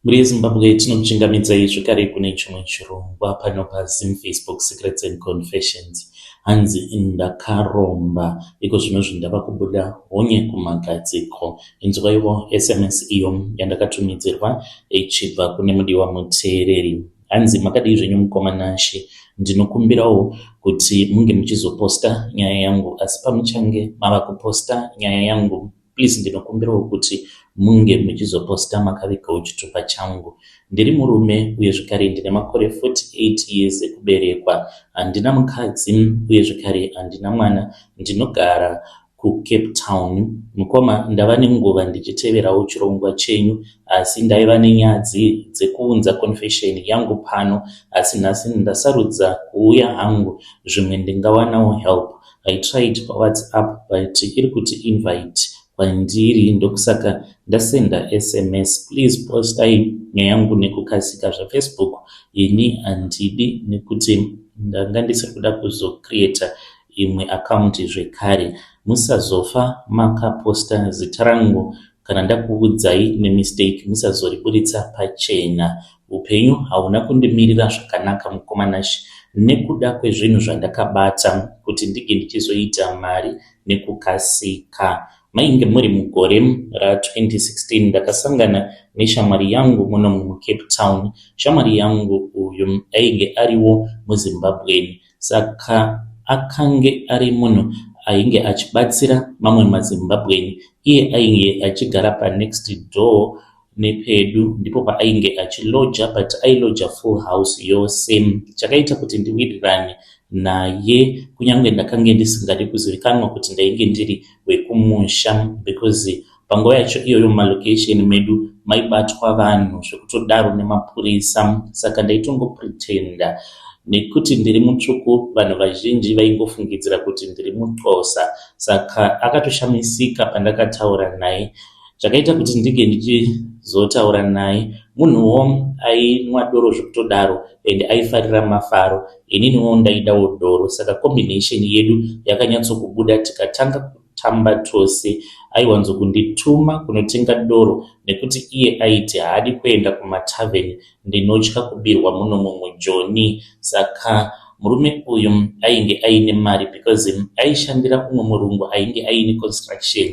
Muri yeZimbabwe tinokuchingamidzai zvekare kune chimwe chirongwa pano paZim-Facebook Secrets and Confessions. Hanzi ndakaromba iko zvino zvindava kubuda honye kumagadziko. Inzwaiwo SMS iyo yandakatumidzirwa ichibva kune mudiwa muteereri. Hanzi makadii zvenyu mukoma She, ndinokumbirawo kuti munge muchizoposta nyaya yangu, asi pamuchange mava kuposta nyaya yangu, please ndinokumbirawo kuti munge muchizoposta makavigawo chitupa changu. Ndiri murume uye zvekare ndine makore 48 years ekuberekwa. Handina mukadzi uye zvekare handina mwana. Ndinogara kuCape Town. Mukoma, ndava nenguva ndichiteverawo chirongwa chenyu, asi ndaiva nenyadzi dzekuunza confession yangu pano, asi nhasi ndasarudza kuuya hangu, zvimwe ndingawanawo help. I tried pa WhatsApp but iri kuti invite kwandiri, ndokusaka ndasenda SMS. Please postai nyaya yangu nekukasika zvaFacebook. Ini handidi nekuti ndanga ndisiri kuda kuzocreata imwe account zvekare. Musazofa makaposta zita rangu kana ndakuudzai nemistake, musazoriburitsa pachena. Upenyu hauna kundimirira zvakanaka mukoma She, nekuda kwezvinhu zvandakabata kuti ndige ndichizoita mari nekukasika. Mainge muri mugore ra2016 ndakasangana neshamwari yangu muno muCape Town. Shamwari yangu uyu ainge ariwo muZimbabwe, saka akange ari munhu ainge achibatsira mamwe maZimbabwe. Iye ainge achigara panext door nepedu, ndipo paainge achiloja, but ailoja full house yose. Chakaita kuti ndiwirirane naye kunyange ndakange ndisingadi kuzivikanwa kuti ndainge ndiri wekumusha, because panguva yacho iyoyo mumalocation medu maibatwa vanhu zvekutodaro nemapurisa, saka ndaitongopretenda nekuti ndiri mutsvuku. Vanhu vazhinji vaingofungidzira kuti ndiri muXhosa, saka akatoshamisika pandakataura naye. Chakaita kuti ndige ndichizotaura naye, munhuwo ainwa doro zvekutodaro and aifarira mafaro. Ininiwo ndaidawo doro, saka combination yedu yakanyatsokubuda. Tikatanga kutamba tose. Aiwanzo kundituma kunotenga doro nekuti iye aiti haadi kuenda kumataveni, ndinotya kubirwa muno mumujoni. Saka murume uyu ainge aine mari because aishandira umwe murungu ainge aine construction.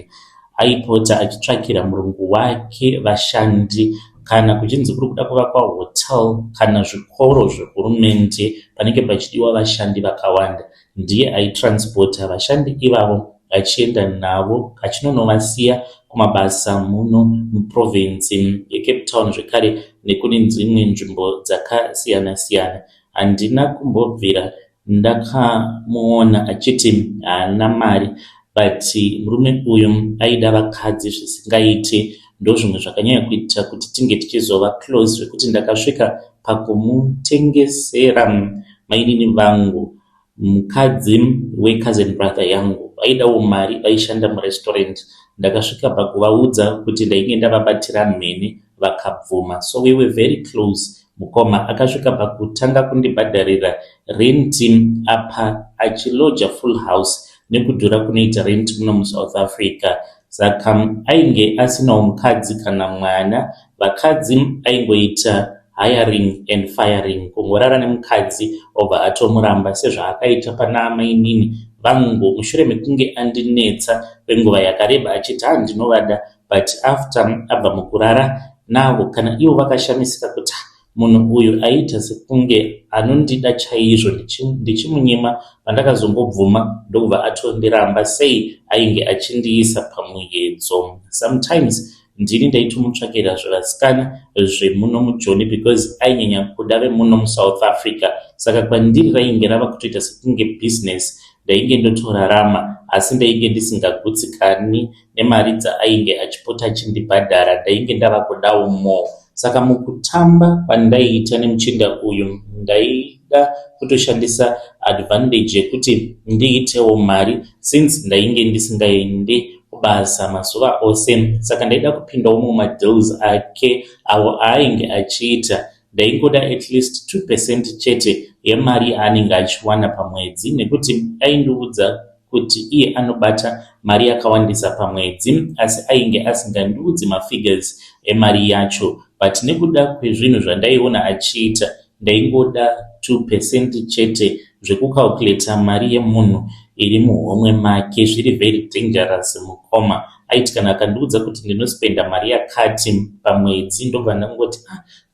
Aipota achitsvakira murungu wake vashandi, kana kuchinzi kuri kuda kuvakwa hotel kana zvikoro zvehurumende panenge pachidiwa vashandi vakawanda, ndiye aitransporta vashandi ivavo achienda navo achinonovasiya kumabasa muno muprovince yeCape Town zvekare nekune dzimwe nzvimbo dzakasiyana siyana. Handina kumbobvira ndakamuona achiti haana mari, but murume uyu aida vakadzi zvisingaite. Ndozvimwe zvakanyanya kuita kuti tinge tichizova close, zvekuti ndakasvika pakumutengesera mainini vangu mukadzi wecousin brother yangu. Vaidawo mari, vaishanda murestaurant. Ndakasvika pakuvaudza kuti ndainge ndavabatira mhene, vakabvuma. So we were very close. Mukoma akasvika pakutanga kundibhadharira renti apa achiloja full house nekudhura kunoita rent muno muSouth Africa. Saka ainge asinawo mukadzi kana mwana. Vakadzi aingoita hiring and firing, kungorara nemukadzi obva atomuramba, sezvaakaita pana mainini vangu mushure mekunge andinetsa kwenguva yakareba achiti ndinovada, but after abva mukurara navo kana ivo vakashamisika kuti munhu uyu aita sekunge anondida chaizvo, ndichimunyima. Pandakazongobvuma ndokubva atondiramba sei ainge achindiisa pamuyedzo. Sometimes ndini ndaitomutsvakira zvevasikana zvemuno mujoni because ainyanya kuda vemuno muSouth Africa, saka kwandiri rainge rava kutoita sekunge business. Ndainge ndotorarama asi ndainge ndisingagutsikani nemari dzaainge achipota achindibhadhara. Ndainge ndava kudawo more. Saka mukutamba kwandaiita nemuchinda uyu ndaida kutoshandisa advantage yekuti ndiitewo mari, since ndainge ndisingaendi kubasa mazuva ose. Saka ndaida kupindawo mumadeals ake avo ainge achiita. Ndaingoda at least 2% chete yemari aanenge achiwana pamwedzi, nekuti aindiudza kuti iye anobata mari yakawandisa pamwedzi asi ainge asingandiudzi mafigures emari yacho, but nekuda kwezvinhu zvandaiona achiita ndaingoda 2% chete zvekucalculata mari yemunhu iri muhomwe make. Zviri very dangerous mukoma. Aiti kana akandiudza kuti ndinospenda mari yakati pamwedzi ndobva ndangoti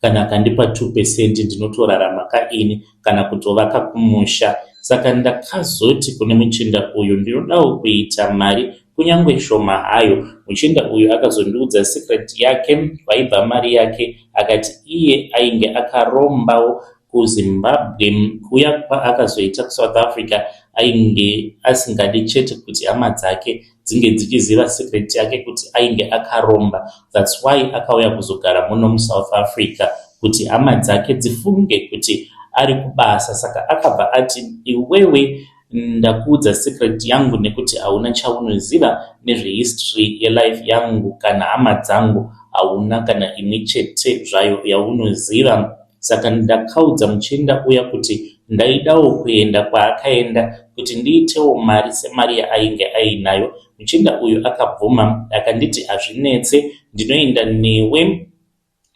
kana akandipa 2% ndinotorarama kaini kana kutovaka kumusha. Saka ndakazoti kune muchinda uyu ndinodawo kuita mari kunyange shoma hayo. Muchinda uyu akazondiudza secret yake kwaibva mari yake, akati iye ainge akarombawo kuZimbabwe kuya kwaakazoita kuSouth Africa ainge asingadi chete kuti hama dzake dzinge dzichiziva secret yake kuti ainge akaromba. That's why akauya kuzogara muno muSouth Africa kuti hama dzake dzifunge kuti ari kubasa. Saka akabva ati iwewe ndakuudza secret yangu nekuti hauna chaunoziva nezvehistory yelife yangu kana hama dzangu, hauna kana imwe chete zvayo yaunoziva. Saka ndakaudza muchinda uya kuti ndaidawo kuenda kwaakaenda kuti ndiitewo mari semari yaainge ainayo. Muchinda uyu akabvuma akanditi hazvinetse, ndinoenda newe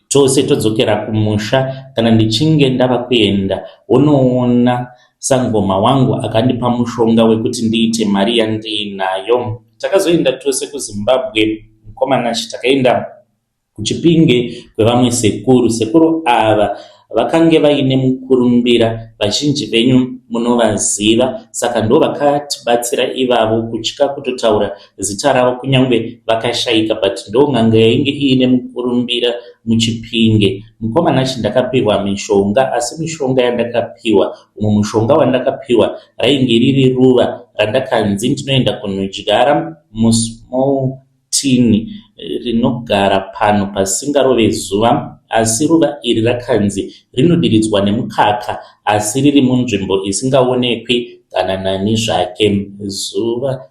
tose todzokera kumusha kana ndichinge ndava kuenda unoona sangoma wangu akandipa mushonga wekuti ndiite mari yandiinayo. Takazoenda tose kuZimbabwe mukomanachi, takaenda kuchipinge kwevamwe sekuru ava vakange vaine mukurumbira, vazhinji venyu munovaziva. Saka ndo vakatibatsira ivavo kutya kutotaura zita ravo kunyange vakashayika, but ndo nganga yainge iine mukurumbira muchipinge. Mukomanachi ndakapiwa mishonga, asi mishonga yandakapiwa, umwe mushonga wandakapiwa rainge riri ruva randakanzi ndinoenda kunodyara musmall tin rinogara pano pasingarove zuva, asi ruva iri rakanzi rinodiridzwa nemukaka asi riri munzvimbo isingaonekwi kana nani zvake.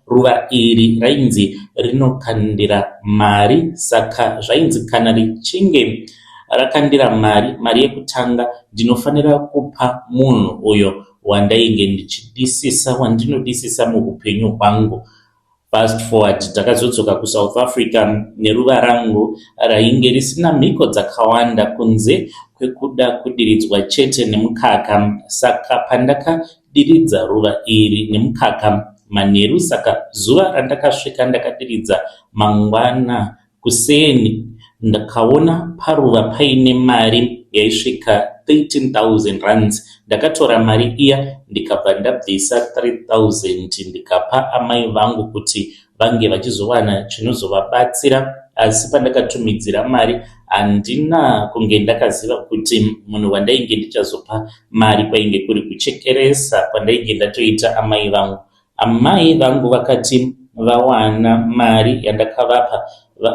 Ruva iri rainzi rinokandira mari, saka zvainzi kana richinge rakandira mari yekutanga ndinofanira kupa munhu uyo wandainge ndichidisisa, wandinodisisa muupenyu hwangu. Fast forward, takazodzoka kuSouth Africa neruva rangu rainge risina mhiko dzakawanda kunze kwekuda kudiridzwa chete nemukaka. Saka pandakadiridza ruva iri nemukaka manheru, saka zuva randakasvika ndakadiridza mangwana kuseni, ndakaona paruva paine mari yaisvika 13,000 rands. Ndakatora mari iya ndikabva ndabvisa 3,000 ndikapa amai vangu kuti vange vachizowana chinozovabatsira. Asi pandakatumidzira mari handina kunge ndakaziva kuti munhu wandainge ndichazopa mari kwainge kuri kuchekeresa kwandainge ndatoita amai vangu. Amai vangu vakati vawana mari yandakavapa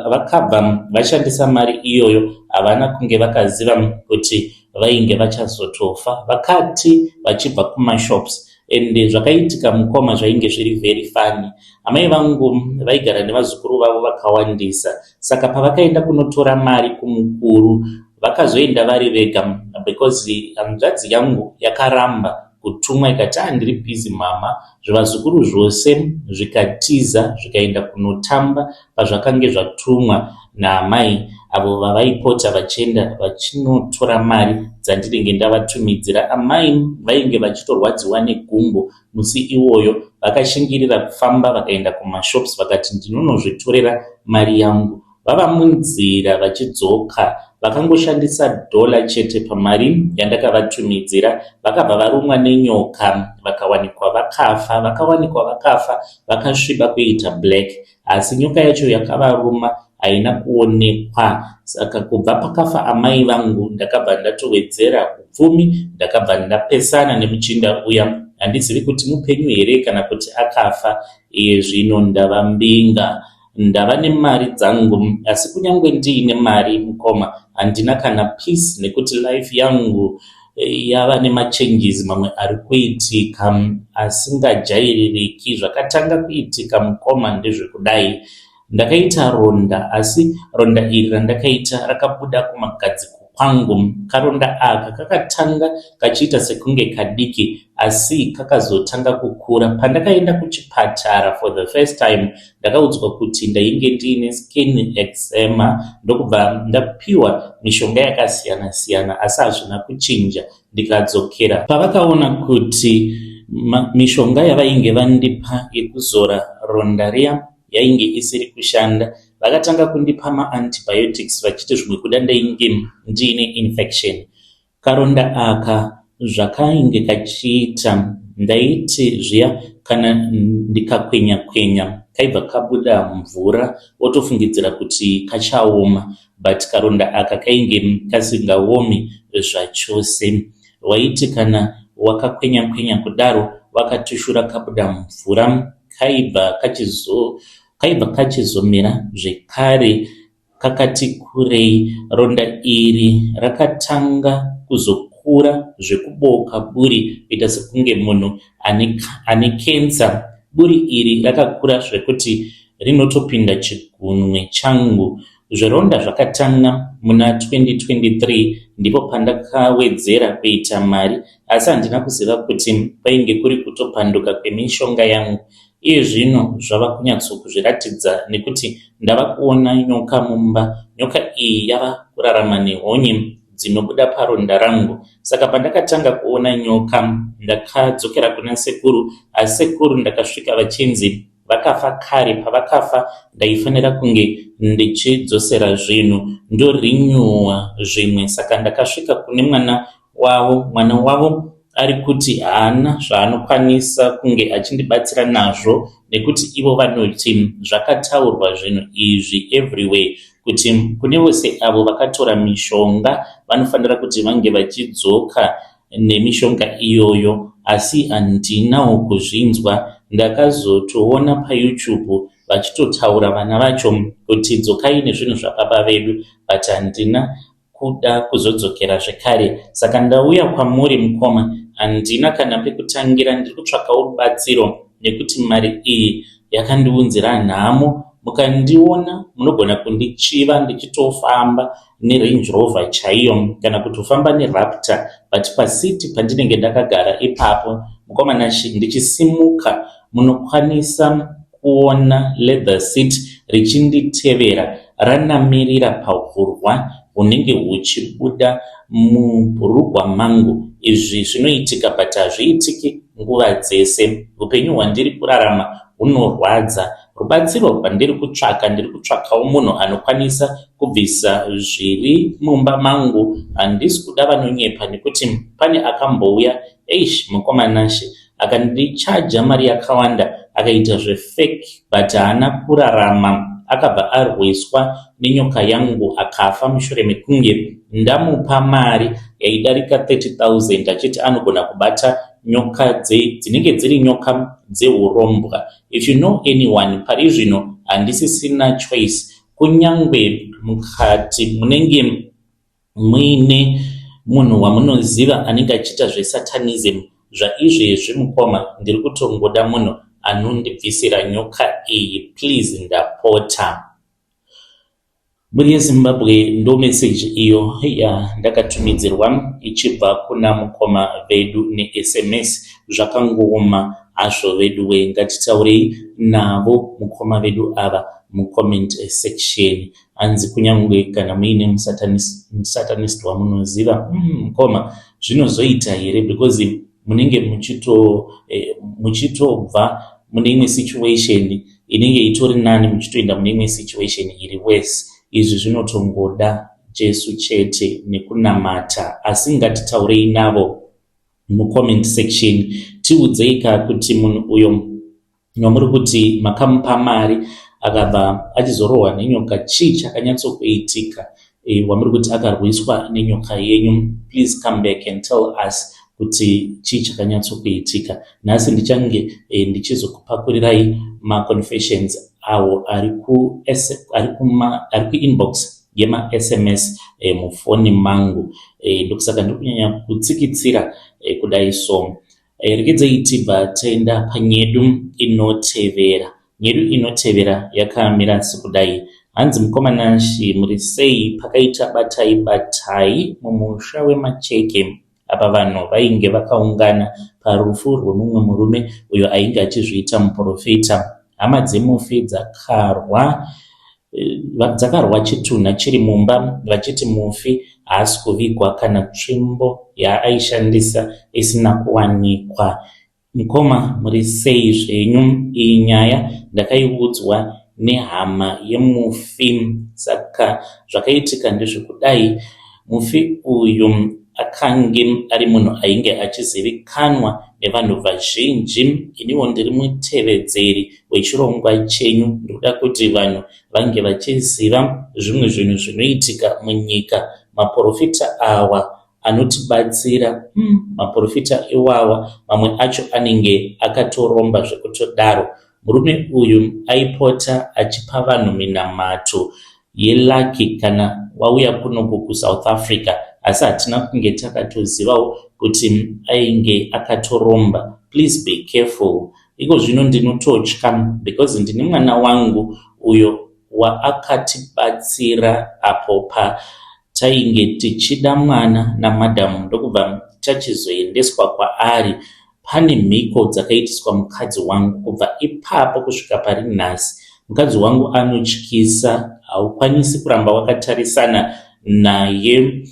vakabva vashandisa mari iyoyo, havana kunge vakaziva kuti vainge vachazotofa. Vakati vachibva kumashops, ende zvakaitika mukoma zvainge zviri very funny. Amai vangu vaigara nevazukuru vavo vakawandisa, saka pavakaenda kunotora mari kumukuru vakazoenda vari vega because hanzvadzi yangu yakaramba kutumwa ikati ndiri busy mama. Zvivazukuru zvose zvikatiza zvikaenda kunotamba pazvakange zvatumwa naamai avo vavaipota vachienda vachinotora mari dzandinenge ndavatumidzira. Amai vainge vachitorwadziwa negumbo musi iwoyo, vakashingirira kufamba vakaenda kumashops vakati ndinonozvitorera mari yangu. Vava munzira vachidzoka vakangoshandisa $1 chete pamari yandakavatumidzira, vakabva varumwa nenyoka vakawanikwa vakafa vakasviba kuita black, asi nyoka yacho yakavaruma haina kuonekwa. Saka kubva pakafa amai vangu ndakabva ndatowedzera 10, ndakabva ndapesana nemuchinda uya. Handizivi kuti mupenyu here kana kuti akafa. Iye zvino ndava mbinga, ndava nemari dzangu, asi kunyange ndiine mari mukoma handina kana peace nekuti life yangu yava nemachanges mamwe ari kuitika asingajaiririki. Zvakatanga kuitika mukoma ndezvekudai, ndakaita ronda, asi ronda iri randakaita rakabuda kumagadziko kwangu karonda aka kakatanga kachiita sekunge kadiki asi kakazotanga kukura. Pandakaenda kuchipatara for the first time ndakaudzwa kuti ndainge ndiine skin eczema ndokubva ndapiwa mishonga yakasiyana siyana asi hazvina kuchinja. Ndikadzokera pavakaona kuti mishonga yavainge vandipa yekuzora ronda riya yainge isiri kushanda, vakatanga kundipa maantibiotics vachiti zvimwe kuda ndainge ndiine infection. Karonda aka zvakainge kachiita ndaiti zviya kana ndikakwenya kwenya kaibva kabuda mvura otofungidzira kuti kachaoma, but karonda aka kainge kasingaomi zvachose. Waiti kana wakakwenya kwenya kudaro wakatushura kabuda mvura kaibva kachizomera zvekare kakati kurei. Ronda iri rakatanga kuzokura zvekuboka buri kuita sekunge munhu ane kensa. Buri iri rakakura zvekuti rinotopinda chigunwe changu. Zveronda zvakatanga muna 2023 ndipo pandakawedzera kuita mari, asi handina kuziva kuti painge kuri kutopanduka kwemishonga yangu. Iye zvino zvava kunyatsokuzviratidza nekuti ndava kuona nyoka mumba. Nyoka iyi yava kurarama nehonye dzinobuda paronda rangu. Saka pandakatanga kuona nyoka ndakadzokera kuna sekuru, asi sekuru ndakasvika vachinzi vakafa kare. Pavakafa ndaifanira kunge ndichidzosera zvinhu ndorinyuwa zvimwe. Saka ndakasvika kune mwana wavo ari kuti haana zvaanokwanisa kunge achindibatsira nazvo, nekuti ivo vanoti zvakataurwa zvinhu izvi everywhere kuti kune vose avo vakatora mishonga vanofanira kuti vange vachidzoka nemishonga iyoyo, asi handinawo kuzvinzwa. Ndakazotoona paYouTube vachitotaura vana vacho kuti dzokai nezvinhu zvababa vedu, but handina kuda kuzodzokera zvekare. Saka ndauya kwamuri mukoma, handina kana pekutangira, ndiri kutsvakawo rubatsiro nekuti mari iyi yakandiunzira nhamo. Mukandiona munogona kundichiva ndichitofamba neRange Rover chaiyo kana kutofamba neRaptor, but pasiti pandinenge ndakagara ipapo mukoma ndichisimuka munokwanisa kuona leather seat richinditevera ranamirira pahurwa hunenge huchibuda mubhurugwa mangu. Izvi zvinoitika but hazviitiki nguva dzese. Upenyu hwandiri kurarama hunorwadza. Rubatsiro rwandiri kutsvakawo munhu anokwanisa kubvisa zviri mumba mangu. Handisi kuda vanonyepa nekuti pane akambouya mukomanashe akandichaja mari yakawanda akaita zvefake, but haana kurarama. Akabva arwiswa nenyoka yangu akafa mushure mekunge ndamupa mari yaidarika 30,000 achiti anogona kubata nyoka dzinenge dziri nyoka dzehurombwa. If you know anyone, pari zvino handisisina choice. Kunyangwe mukati munenge muine munhu wamunoziva anenge achiita zvesatanism zvaizvezvi mukoma, ndiri kutongoda munhu anondibvisira nyoka iyi, please, ndapota. Muri yeZimbabwe ndo message iyo ndakatumidzirwa ichibva kuna mukoma vedu neSMS. Zvakangooma hazvo vedu we, ngatitaurei navo mukoma vedu ava mucomment section. Hanzi kunyangwe kana muine musatanist wamunoziva mukoma zvinozoita here, because munenge muchitobva mune imwe situation inenge itori nani muchitoenda mune imwe situation iri worse. Izvi zvinotongoda Jesu chete nekunamata. Asi ngatitaurei navo mucomment section. Tiudzeika kuti munhu uyo nomuri kuti makamupa mari akabva achizorohwa nenyoka, chii chakanyatsokuitika? Wamuri kuti akarwiswa nenyoka yenyu, please come back and tell us kuti chii chakanyatsokuitika. Nhasi ndichange ndichizokupakurirai maconfessions awo ari kuinbox yema-SMS mufoni mangu. Ndokusaka ndiri kunyanya kutsikitsira kudai so. Regedzei tibva taenda panyedu inotevera. Nyedu inotevera yakamira sekudai. Hanzi mukomana Shi, muri sei pakaita batai batai mumusha weMacheke apa vanhu vainge vakaungana parufu rwemumwe murume uyo ainge achizviita muprofita. Hama dzemufi dzakarwa chitunha chiri mumba vachiti mufi haasi kuvigwa kana tsvimbo yaaishandisa isina kuwanikwa. Mukoma, muri sei zvenyu? Iyi nyaya ndakaiudzwa nehama yemufi. Saka zvakaitika ndezvekudai, mufi uyu akange ari munhu ainge achizivikanwa nevanhu vazhinji. Iniwo ndiri mutevedzeri wechirongwa chenyu, ndikuda kuti vanhu vange vachiziva zvimwe zvinhu zvinoitika munyika. Maprofita awa anotibatsira, maprofita iwawa mamwe acho anenge akatoromba zvekutodaro. Murume uyu aipota achipa vanhu minamato yelaki kana wauya kunoku kuSouth Africa, asi hatina kunge takatozivawo kuti ainge akatoromba. Please be careful. Iko zvino ndinototya because ndine mwana wangu uyo waakatibatsira apo tainge tichida mwana namadhamu ndokubva tachizoendeswa kwaari. Pane mhiko dzakaitiswa mukadzi wangu kubva ipapo kusvika pari nhasi. Mukadzi wangu anotyisa, haukwanisi kuramba wakatarisana naye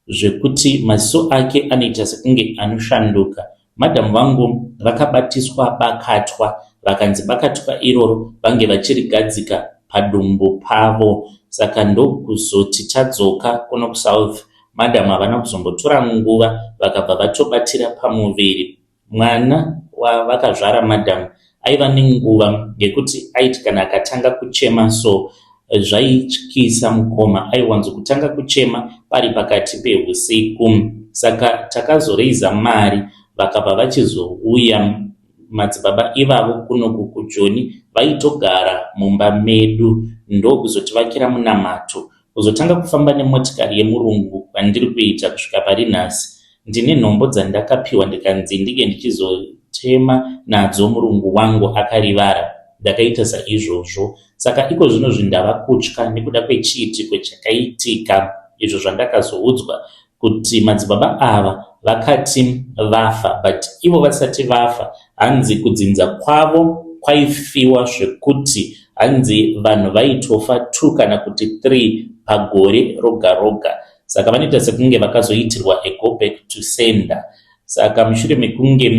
zvekuti maziso ake anoita sekunge anoshanduka. Madhamu vangu vakabatiswa bakatwa, vakanzi bakatwa iroro vange vachirigadzika padumbu pavo. Saka ndokuzoti tadzoka kuno kuSouth, madhamu havana kuzombotora nguva vakabva vatobatira pamuviri. Mwana wavakazvara madhamu aiva nenguva ngekuti aiti kana akatanga kuchema so zvaityisa mukoma, aiwanzo kutanga kuchema pari pakati peusiku. Saka takazoreiza mari vakabva vachizouya madzibaba ivavo kunoku kuJoni, vaitogara mumba medu ndokuzotivakira munamato, kuzotanga kufamba nemotikari yemurungu kwandiri kuita kusvika pari nhasi. Ndine nhombo dzandakapiwa ndikanzi ndige ndichizotema nadzo murungu wangu akarivara. Ndakaita saizvozvo. Saka iko zvino zvindava kutya nekuda kwechiitiko chakaitika, izvo zvandakazoudzwa kuti madzibaba ava vakati vafa, but ivo vasati vafa hanzi kudzinza kwavo kwaifiwa zvekuti hanzi vanhu vaitofa 2 kana kuti 3 pagore roga roga. Saka vanoita sekunge vakazoitirwa a go back to sender. Saka mushure mekunge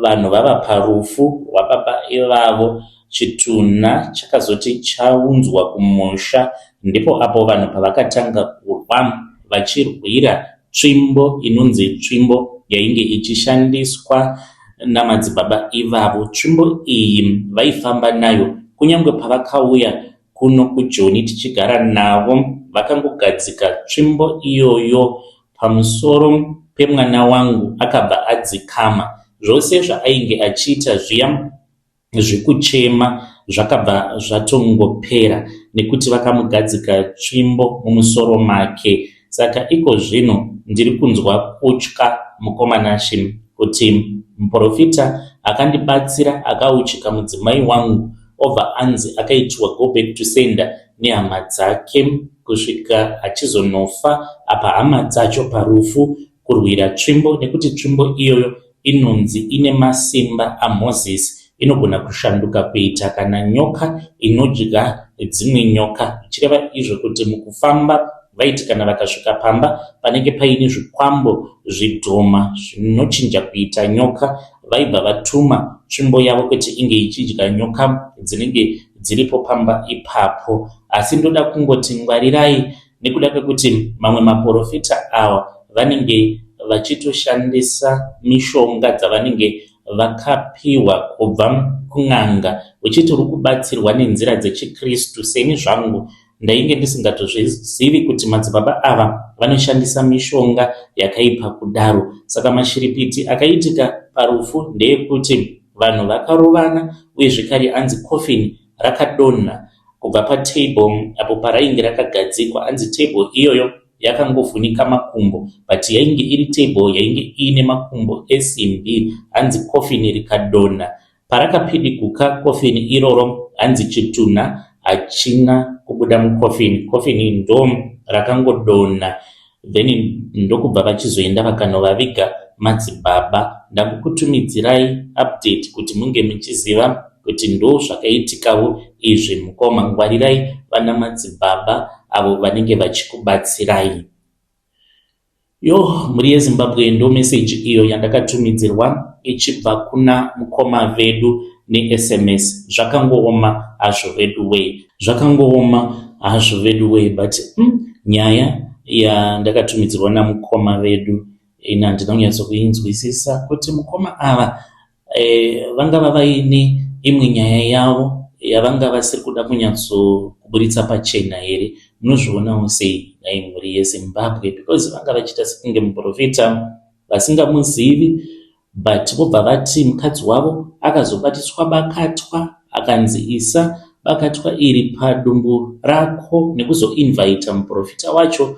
vanhu vava parufu rwababa ivavo, chitunha chakazoti chaunzwa kumusha, ndipo apo vanhu pavakatanga kurwa vachirwira tsvimbo inonzi tsvimbo yainge ichishandiswa namadzibaba ivavo. Tsvimbo iyi vaifamba nayo kunyange pavakauya kuno kuJoni tichigara navo, vakangogadzika tsvimbo iyoyo pamusoro pemwana wangu akabva adzikama. Zvose zvaainge achiita zviya zvekuchema zvakabva zvatongopera nekuti vakamugadzika tsvimbo mumusoro make. Saka iko zvino ndiri kunzwa kutya mukomana Shi kuti muprofita akandibatsira akauchika mudzimai wangu obva anzi akaitwa go back to sender nehama dzake kusvika achizonofa apa hama dzacho parufu kurwira tsvimbo, nekuti tsvimbo iyoyo inonzi ine masimba aMozisi, inogona kushanduka kuita kana nyoka inodya dzimwe nyoka. Ichireva izvo kuti mukufamba vaiti kana vakasvika pamba panenge paine zvikwambo zvidhoma zvinochinja kuita nyoka, vaibva vatuma tsvimbo yavo kuti inge ichidya nyoka dzinenge dziripo pamba ipapo. Asi ndoda kungoti ngwarirai nekuda kwekuti mamwe maprofita awa vanenge vachitoshandisa mishonga dzavanenge vakapiwa kubva kun'anga, uchiti uri kubatsirwa nenzira dzechiKristu. Seni zvangu ndainge ndisingatozvizivi kuti madzibaba ava vanoshandisa mishonga yakaipa kudaro. Saka mashiripiti akaitika parufu ndeyekuti vanhu vakarovana, uye zvekare anzi kofini rakadonha kubva patable apo parainge rakagadzikwa. Anzi table iyoyo yakangovhunika makumbo, but yainge iri table yainge ine makumbo esimbi. Hanzi kofini rikadonha. Parakapidiguka kofini iroro, hanzi chitunha achina kubuda mukofini. Kofini ndo rakangodonha, then ndokubva vachizoenda vakanovaviga madzibaba. Ndakukutumidzirai update kuti munge muchiziva kuti ndo zvakaitikawo izvi. Mukoma, ngwarirai vana madzibaba avo vanenge vachikubatsirai. Mhuri yeZimbabwe, ndo message iyo yandakatumidzirwa ichibva kuna mukoma vedu ne-SMS. Zvakangooma hazvo vedu way, but nyaya yandakatumidzirwa namukoma vedu ina ndinonyatso kuinzwisisa kuti mukoma ava vangava vaine imwe nyaya yavo yavanga vasiri kuda kunyatso kuburitsa pachena here. Munozvionawo sei mhuri yeZimbabwe? Because vanga vachiita sekunge muprofita vasingamuzivi, but vobva vati mukadzi wavo akazobatiswa bakatwa, akanzi isa bakatwa iri padumbu rako, nekuzoinvita muprofita wacho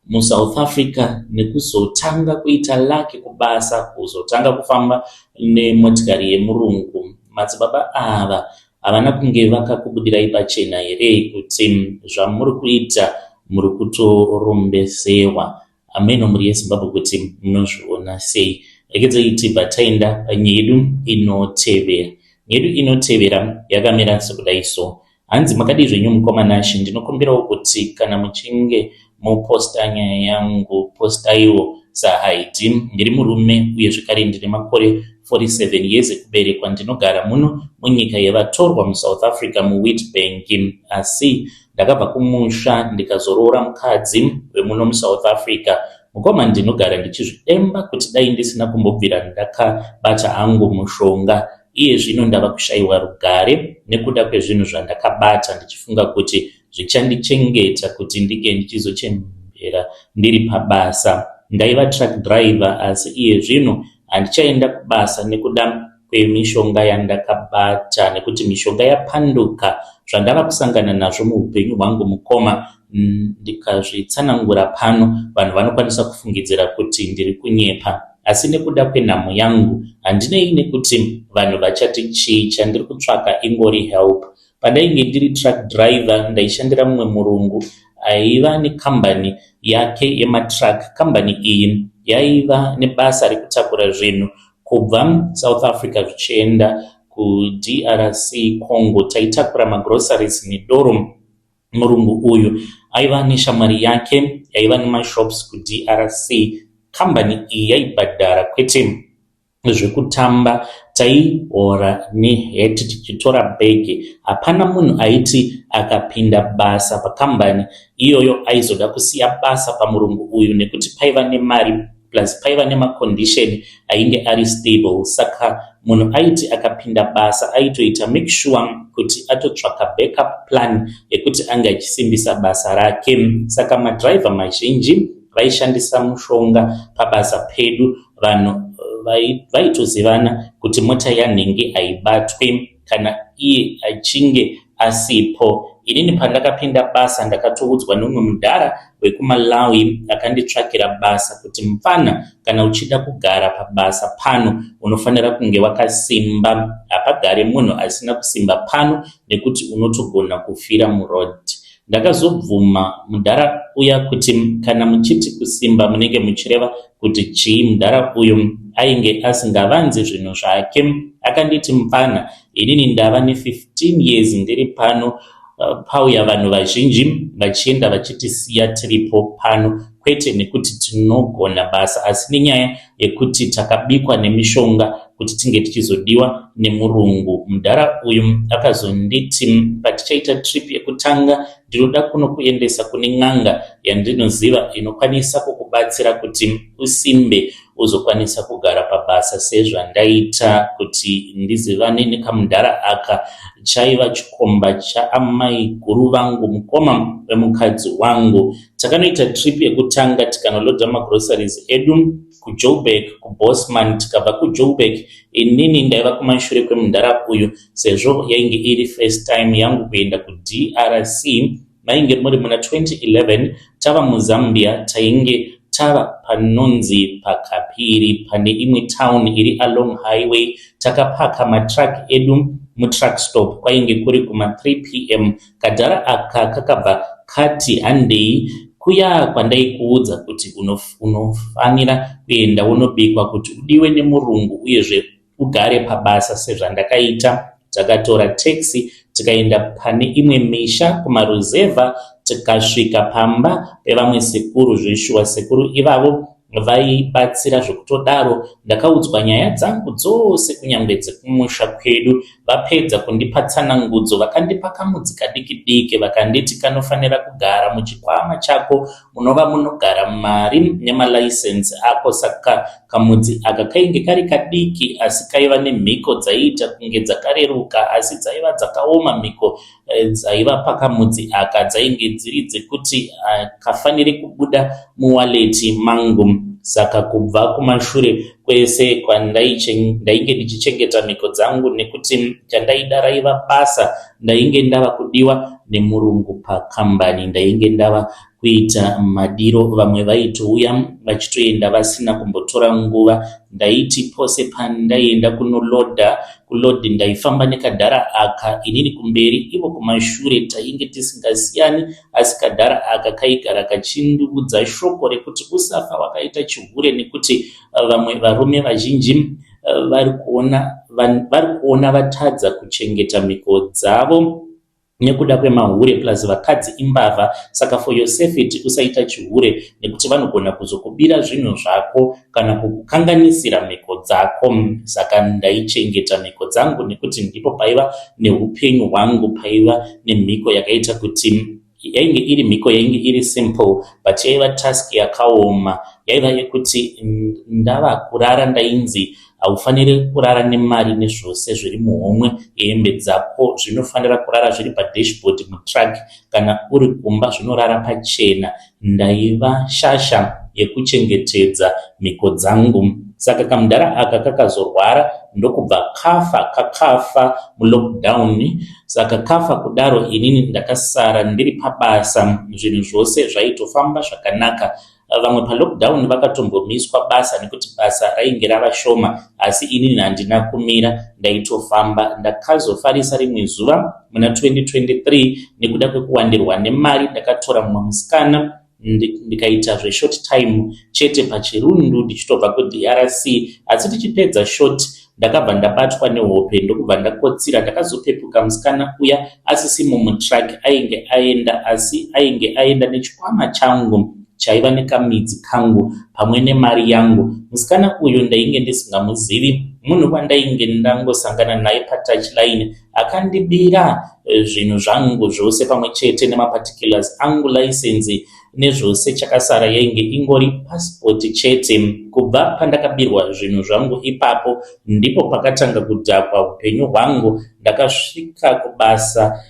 muSouth Africa, nekuzotanga kuita lake kubasa, kuzotanga kufamba nemotikari yemurungu. Madzibaba ava havana kunge vakakubudirai pachena here kuti zvamuri kuita muri kutorombesewa? Ameno mhuri yeZimbabwe kuti munozviona sei? Rekedzoiti bataenda panyedu inotevera. Nyedu inotevera yakamira sekudai so. Hanzi makadi zvenyu mukoma Nashi, ndinokumbirawo kuti kana muchinge muposta nyaya yangu, postaiwo saHaidhi. Ndiri murume uye zvekare ndine makore 47 years ekuberekwa. Ndinogara muno munyika yevatorwa muSouth Africa muWitbank, asi ndakabva kumusha ndikazorora mukadzi wemuno muSouth Africa. Mukoma, ndinogara ndichizvidemba kuti dai ndisina kumbobvira ndakabata hangu mushonga. Iye zvino ndava kushayiwa rugare nekuda kwezvinhu zvandakabata, ndichifunga kuti zvichandichengeta kuti ndige ndichizochembera ndiri pabasa. Ndaiva truck driver, asi iye zvino handichaenda kubasa nekuda kwemishonga yandakabata, nekuti mishonga yapanduka. Zvandava kusangana nazvo muupenyu hwangu mukoma, ndikazvitsanangura pano, vanhu vanokwanisa kufungidzira kuti ndiri kunyepa. Asi nekuda kwenhamo yangu handinei nekuti vanhu vachati chii, chandiri kutsvaka ingori help. Pandainge ndiri truck driver ndaishandira mumwe murungu aiva nekambani yake yematruck. Kambani iyi yaiva nebasa rekutakura zvinhu kubva South Africa zvichienda kuDRC Congo. Taitakura magroceries nedoro. Murungu uyu aiva neshamwari yake yaiva nemashops kuDRC. Kambani iyi yaibhadhara kwete zvekutamba, taihora neheti tichitora bhegi. Hapana munhu aiti akapinda basa pakambani iyoyo aizoda kusiya basa pamurungu uyu, nekuti paiva nemari plus paiva nemacondition ainge ari stable. Saka munhu aiti akapinda basa aitoita make sure kuti atotsvaka backup plan yekuti anga achisimbisa basa rake. Saka madriver mazhinji vaishandisa mushonga pabasa pedu. Vanhu vaitozivana kuti mota yanhenge haibatwe kana iye achinge asipo. Inini pandakapinda basa ndakatoudzwa nomumwe mudhara wekuMalawi akanditsvakira basa kuti mfana, kana uchida kugara pabasa pano unofanira kunge wakasimba. Hapagare munhu asina kusimba pano nekuti unotogona kufira muroad. Ndakazobvuma mudhara uya kuti kana muchiti kusimba munenge muchireva kuti chii. Mudhara uyu ainge asingavanzi zvinhu zvake. Akanditi mfana, inini ndava ne15 years ndiri pano. Pauya vanhu vazhinji vachienda vachitisiya tiripo pano, kwete nekuti tinogona basa, asi nenyaya yekuti takabikwa nemishonga kuti tinge tichizodiwa nemurungu. Mudhara uyu akazonditi patichaita trip yekutanga, ndinoda kunokuendesa kune n'anga yandinoziva inokwanisa kukubatsira kuti usimbe uzokwanisa kugara pabasa sezvandaita kuti ndizivane nekamudhara aka. Chaiva chikomba chaamai guru vangu, mukoma wemukadzi wangu. Takanoita trip yekutanga tikanolodha magroceries edu kuJoburg kuBosman. Tikabva kuJoburg inini ndaiva kumashure kwemudhara uyu, sezvo yainge iri first time yangu kuenda kuDRC. Mainge muri muna 2011 tava muZambia, tainge tava panonzi Pakapiri, pane imwe town iri along highway. Takapaka matruck edu mutruck stop kwainge kuri kuma 3 pm. Kadhara aka kakabva kati handei kuya kwandaikuudza kuti unofanira kuenda unobikwa kuti udiwe nemurungu uyezve ugare pabasa sezvandakaita. Takatora taxi tikaenda pane imwe misha kumaruzevha, tikasvika pamba pevamwe sekuru zveshuwa. Sekuru ivavo vaibatsira zvekutodaro. Ndakaudzwa nyaya dzangu dzose kunyangwe dzekumusha kwedu. Vapedza kundipa tsanangudzo vakandipa kamudzi kadiki-diki vakanditi kanofanira kugara muchikwama chako munova munogara mari nemalicense ako. Saka kamudzi aka kainge kari kadiki asi kaiva nemhiko dzaiita kunge dzakareruka asi dzaiva dzakaoma. Mhiko dzaiva pakamudzi aka dzainge dziri dzekuti kafanire kubuda muwaleti mangu. Saka kubva kumashure kwese kwandainge ndichichengeta mhiko dzangu nekuti chandaida raiva basa, ndainge ndava kudiwa nemurungu pakambani, ndainge ndava kuita madiro. Vamwe vaitouya vachitoenda vasina kumbotora nguva. Ndaiti pose pandaenda kulodi ndaifamba nekadhara aka, inini kumberi ivo kumashure. Tainge tisingasiyani asi kadhara aka kaigara kachindiudza shoko rekuti usafa wakaita chihure, nekuti vamwe varume vazhinji vari kuona vatadza kuchengeta mhiko dzavo nekuda kwemahure plus vakadzi imbavha. Saka for your safety usaita chihure nekuti vanogona kuzokubira zvinhu zvako kana kukukanganisira mhiko dzako. Saka ndaichengeta mhiko dzangu nekuti ndipo paiva neupenyu hwangu, paiva nemhiko yakaita kuti yainge iri mhiko yainge iri simple but yaiva task yakaoma. Yaiva yekuti ndava kurara ndainzi haufaniri kurara nemari nezvose zviri muhomwe yehembe dzako, zvinofanira kurara zviri padashboard mutruck. Kana uri kumba zvinorara pachena. Ndaiva shasha yekuchengetedza mhiko dzangu. Saka kamudhara aka kakazorwara ndokubva kakafa mulockdown. Saka kafa kudaro inini ndakasara ndiri pabasa, zvinhu zvose zvaitofamba zvakanaka. Vamwe palockdown vakatombomiswa basa nekuti basa rainge rava shoma, asi inini handina kumira, ndaitofamba. Ndakazofarisa rimwe zuva muna 2023 nekuda kwekuwandirwa nemari. Ndakatora mumwe musikana ndikaita short time chete pachirundu ndichitobva kuDRC, asi tichipedza short ndakabva ndabatwa nehope ndokubva ndakotsira. Ndakazopepuka musikana uya asisimo mutruck ainge aenda, asi ainge aenda nechikwama changu chaiva nekamidzi kangu pamwe nemari yangu. Musikana uyu ndainge ndisingamuzivi, munhu wandainge ndangosangana naye patouchline akandibira zvinhu zvangu zvose pamwe chete nemaparticulars angu, license nezvose. Chakasara yainge ingori passport chete. Kubva pandakabirwa zvinhu zvangu ipapo ndipo pakatanga kudhakwa upenyu hwangu. Ndakasvika kubasa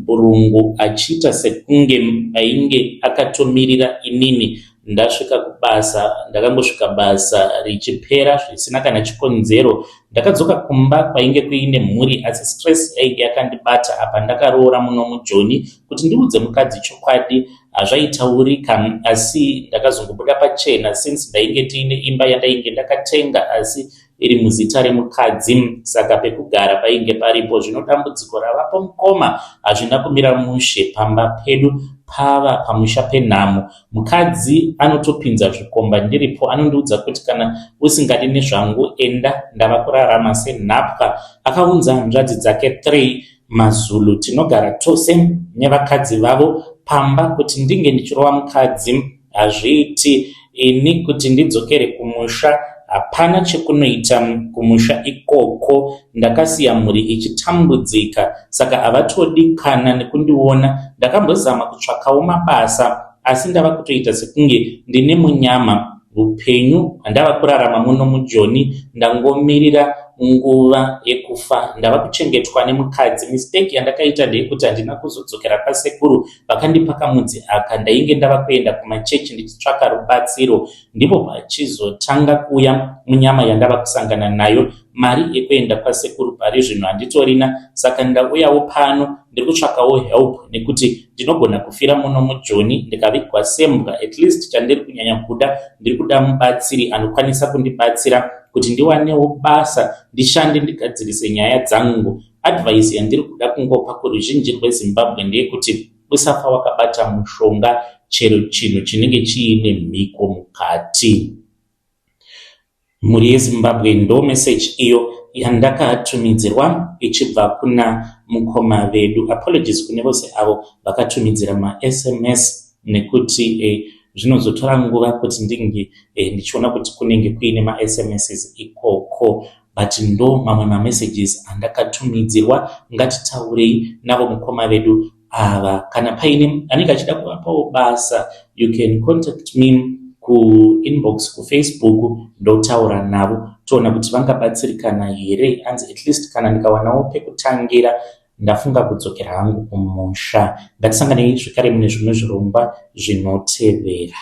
Murungu achiita sekunge ainge akatomirira inini. Ndasvika kubasa, ndakangosvika basa richipera zvisina kana chikonzero. Ndakadzoka kumba kwainge kuine mhuri asi stress yainge yakandibata. Apa ndakaroora muno mujoni kuti ndiudze mukadzi chokwadi hazvaitaurika, asi ndakazongobuda pachena since ndainge tiine imba yandainge ndakatenga asi iri muzita remukadzi. Saka pekugara painge paripo. Zvino dambudziko ravapo mukoma hazvina kumira mushe. Pamba pedu pava pamusha penhamo. Mukadzi anotopinza zvikomba ndiripo, anondiudza kuti kana usingadi nezvangu enda, ndava kurarama senhapwa. Akaunza hanzvadzi dzake 3 maZulu, tinogara tose nevakadzi vavo pamba, kuti ndinge ndichirova mukadzi hazviiti. Ini kuti ndidzokere kumusha hapana chekunoita kumusha ikoko. Ndakasiya mhuri ichitambudzika, saka havatodi kana nekundiona. Ndakambozama kutsvakawo mabasa asi ndava kutoita sekunge ndine munyama. Upenyu handava kurarama muno mujoni, ndangomirira nguva yekufa. Ndava kuchengetwa nemukadzi. Mistake yandakaita ndeyekuti handina kuzodzokera pasekuru vakandipa kamudzi aka. Ndainge ndava kuenda kumachechi ndichitsvaka rubatsiro, ndipo pachizotanga kuya munyama yandava kusangana nayo. Mari yekuenda kwasekuru pari zvino handitorina. Saka ndauyawo pano ndiri kutsvakawo help nekuti ndinogona kufira muno mujoni ndikavigwa sembwa. At least chandiri kunyanya kuda, ndiri kuda mubatsiri anokwanisa kundibatsira kuti ndiwanewo basa, ndishande ndigadzirise nyaya dzangu. advice yandiri kuda kungopa kuruzhinji rweZimbabwe ndeyekuti usafa wakabata mushonga chero chinhu chinenge chiine mhiko mukati. Mhuri yeZimbabwe ndo message iyo yandakatumidzirwa ichibva kuna mukoma vedu. Apologies kune vose avo vakatumidzira ma-SMS nekuti zvinozotora nguva kuti ndinge ndichiona kuti kunenge kuine ma-SMSs ikoko, but ndo mamwe ma-messages andakatumidzirwa. Ngatitaurei navo mukoma vedu ava. Kana paine anenge achida kuvapawo basa, you can contact me ku inbox ku Facebook ndotaura navo toona kuti vangabatsirikana here. Anzi at least kana ndikawanawo pekutangira ndafunga kudzokera hangu kumusha. Ngatisanganei zvekare mune zvimwe zvirongwa zvinotevera.